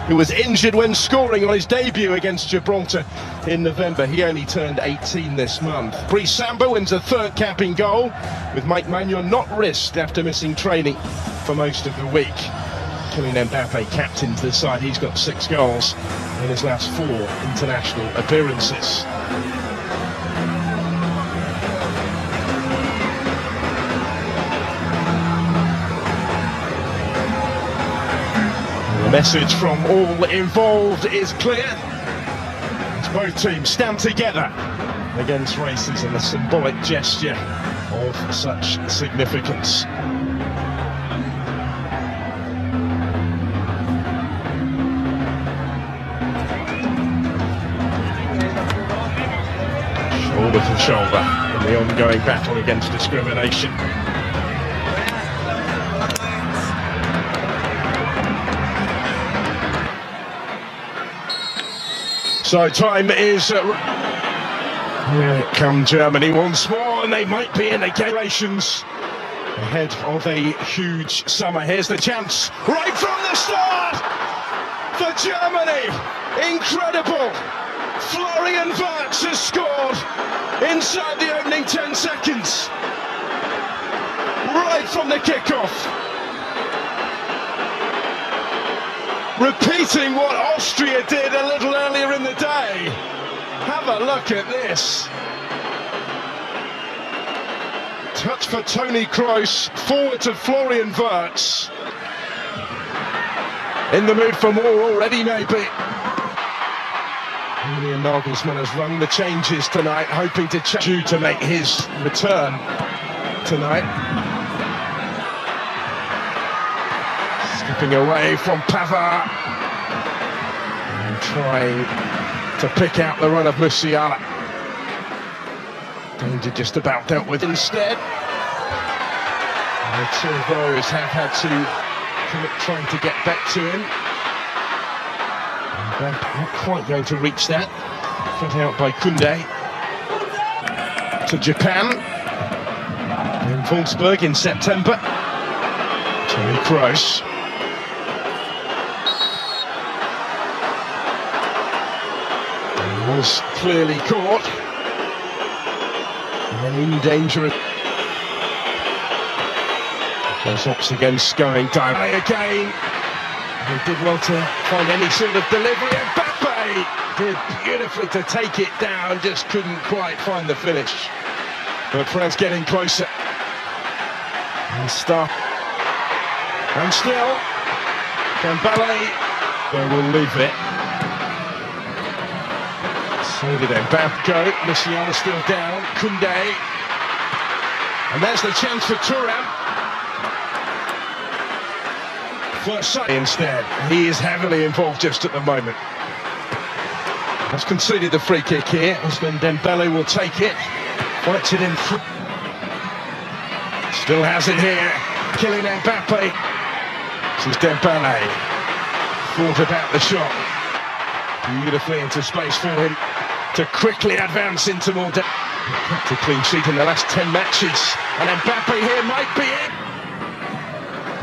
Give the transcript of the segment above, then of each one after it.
who was injured when scoring on his debut against Gibraltar in November. He only turned 18 this month. Brice Samba wins a third cap in goal, with Mike Maignan not risked after missing training for most of the week. Kylian Mbappe captains the side. He's got 6 goals in his last 4 international appearances. The message from all involved is clear. As both teams stand together against racism, a symbolic gesture of such significance. Shoulder to shoulder in the ongoing battle against discrimination. So time is here come Germany once more, and they might be in the generations ahead of a huge summer. Here's the chance right from the start for Germany. Incredible. Florian Wirtz has scored inside the opening 10 seconds, right from the kickoff. Repeating what Austria did a little earlier in the day. Have a look at this. Touch for Toni Kroos, forward to Florian Wirtz. In the mood for more already, maybe. Julian Nagelsmann has rung the changes tonight, hoping to make his return tonight. Skipping away from Pavard and trying to pick out the run of Musiala. Danger just about dealt with instead. The 2 of those have had to commit trying to get back to him. Not quite going to reach that. Cut out by Koundé. To Japan. In Wolfsburg in September. Toni Kroos. He was clearly caught. And in danger. Close ups against going directly again. He did well to find any sort of delivery. Mbappe did beautifully to take it down, just couldn't quite find the finish. But France getting closer. And stop. And still, Dembele will leave it. So did Mbappe go. Musiala still down. Koundé. And there's the chance for Thuram. Instead, he is heavily involved just at the moment. Has conceded the free kick here. Ousmane Dembele will take it. Fights it in. Still has it here. Kylian Mbappe. This is Dembele. Thought about the shot. Beautifully into space for him to quickly advance into more depth. Kept a clean sheet in the last 10 matches. And Mbappe here might be it.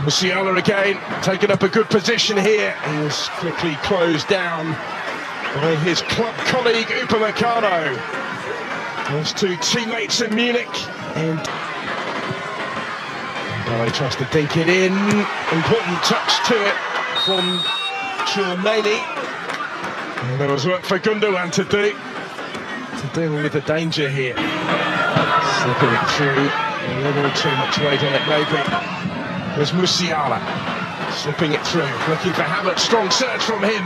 Musiala again, taking up a good position here. He was quickly closed down by his club colleague Upamecano. Those 2 teammates in Munich. And Dembele tries to dink it in. Important touch to it from Tchouaméni. And there was work for Gundogan to do to deal with the danger here. Slipping it through. A little too much weight on it maybe. There's Musiala, slipping it through, looking for Havertz, strong search from him.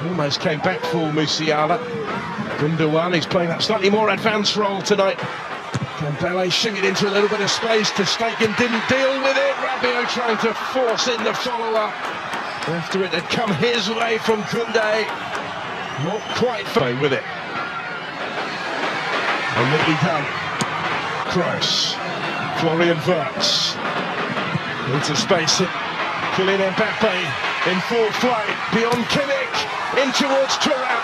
Almost came back for Musiala. Gundogan, he's playing that slightly more advanced role tonight. Dembele shooting it into a little bit of space. Ter Stegen didn't deal with it. Rabiot trying to force in the follow-up. After it had come his way from Koundé. Not quite fine with it. And nearly done. Kroos, Florian Wirtz. Into space, Kylian Mbappe in full flight, beyond Kimmich, in towards Thuram.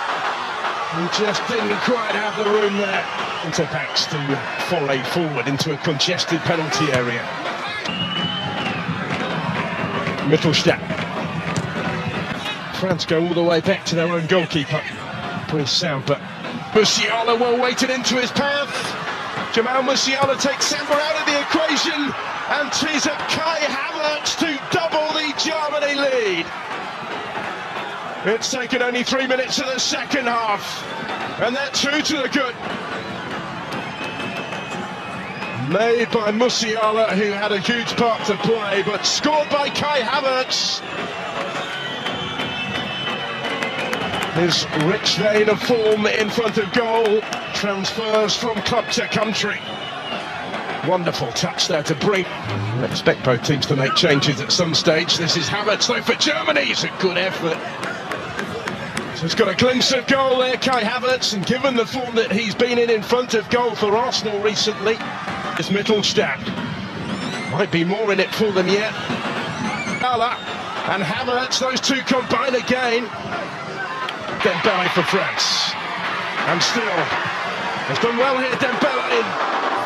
He just didn't quite have the room there. Into backs to volley forward into a congested penalty area. Mittelstadt. France go all the way back to their own goalkeeper, Brice Samba. Musiala well weighted into his path. Jamal Musiala takes Samba out of the equation and tees up Kai Havertz to double the Germany lead. It's taken only 3 minutes of the second half, and they're true to the good. Made by Musiala, who had a huge part to play, but scored by Kai Havertz. His rich vein of form in front of goal transfers from club to country. Wonderful touch there to bring. I expect both teams to make changes at some stage. This is Havertz though for Germany. It's a good effort. So he's got a glimpse of goal there, Kai Havertz, and given the form that he's been in front of goal for Arsenal recently, it's Mittelstadt. Might be more in it for them yet. Dembele and Havertz, those two combine again. Dembele for France. And still, has done well here, Dembele.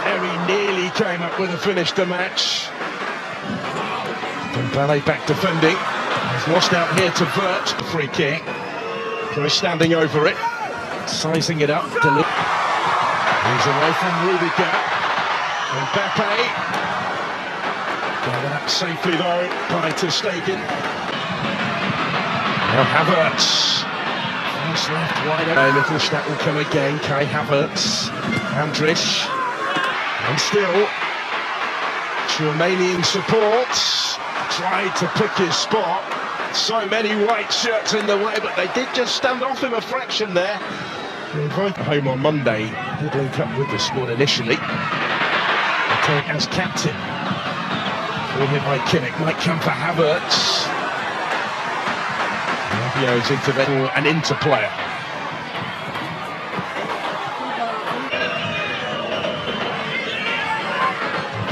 Very nearly came up with a finish to match. Dembele back defending. He's lost out here to Vert, free kick. He's standing over it, sizing it up. He's away from Rudiger. Mbappe. Got up safely though by Ter Stegen. Now Havertz. First left wide open. Mittelstadt will come again. Kai Havertz. Andrich. And still, Romanian support tried to pick his spot. So many white shirts in the way, but they did just stand off him a fraction there. Home on Monday, did link up with the squad initially. As captain, all hit by Kimmich, might come for Havertz. Rabiot's intervention, an interplayer.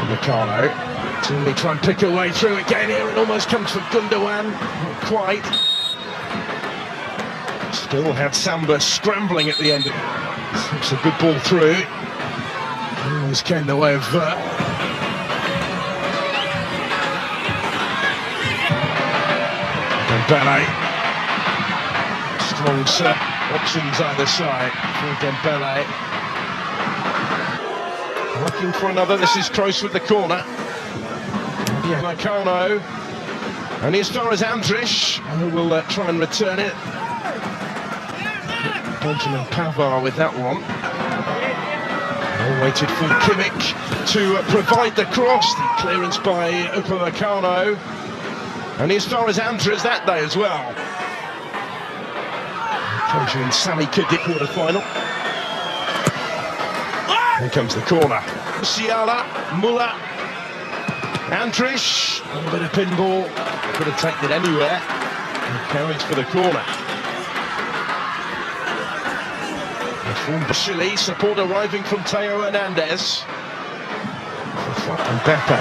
Meccano. They try and pick a way through again here. It almost comes for Gundogan. Not quite. Still had Samba scrambling at the end. It's a good ball through. Almost came the way of Vert. Dembele. Strong set. Options either side for Dembele. Looking for another. This is Kroos with the corner. Meccano, and as far as Andrich, who will try and return it. Benjamin Pavard with that one. Well waited for Kimmich to provide the cross. The clearance by Upamecano, and as far as Andrich that day as well. Occasion in Sami Khedira quarter-final. Here comes the corner. Musiala, Müller. Andrich, a little bit of pinball, could have taken it anywhere. And carries for the corner. From Chile, support arriving from Theo Hernandez. Mbappe.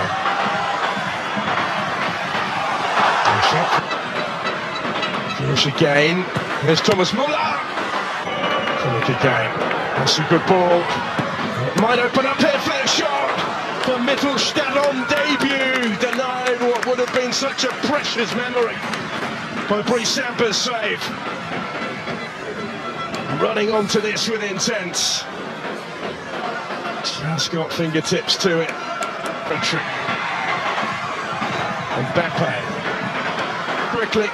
Finish again. Here's Thomas Müller. Finish again. That's a good ball. It might open up here, fair shot. For Mittelstadt on debut, denied what would have been such a precious memory by Brice Samba's save. Running onto this with intent. Just got fingertips to it. Mbappe. Quickly.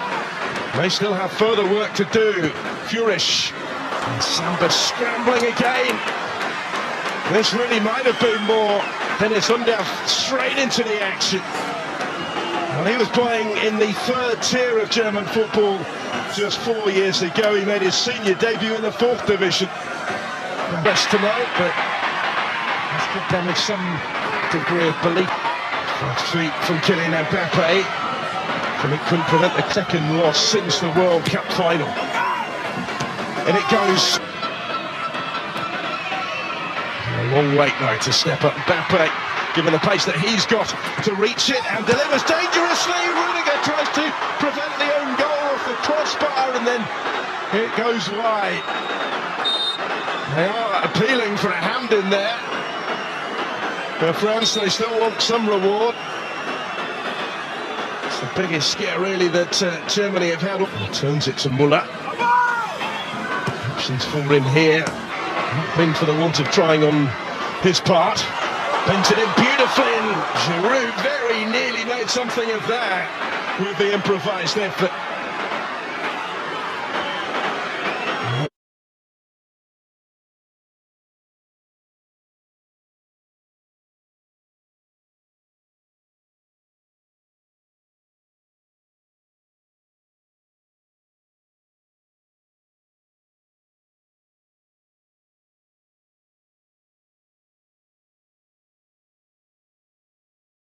They still have further work to do. Furish. And Samba scrambling again. This really might have been more. Dennis Undav straight into the action. Well, he was playing in the third tier of German football just 4 years ago. He made his senior debut in the 4th division. Best to know, but let's give them with some degree of belief. First tweet from Kylian Mbappe. And it couldn't prevent the second loss since the World Cup final. And it goes. A long wait though to step up. Mbappe, given the pace that he's got to reach it, and delivers dangerously. Rudiger tries to prevent the own goal off the crossbar, and then it goes wide. They are appealing for a hand in there. For France, they still want some reward. It's the biggest scare really that Germany have had. Turns it to Muller. Options for him here. Not been for the want of trying on his part. Painted it beautifully, and Giroud very nearly made something of that with the improvised effort.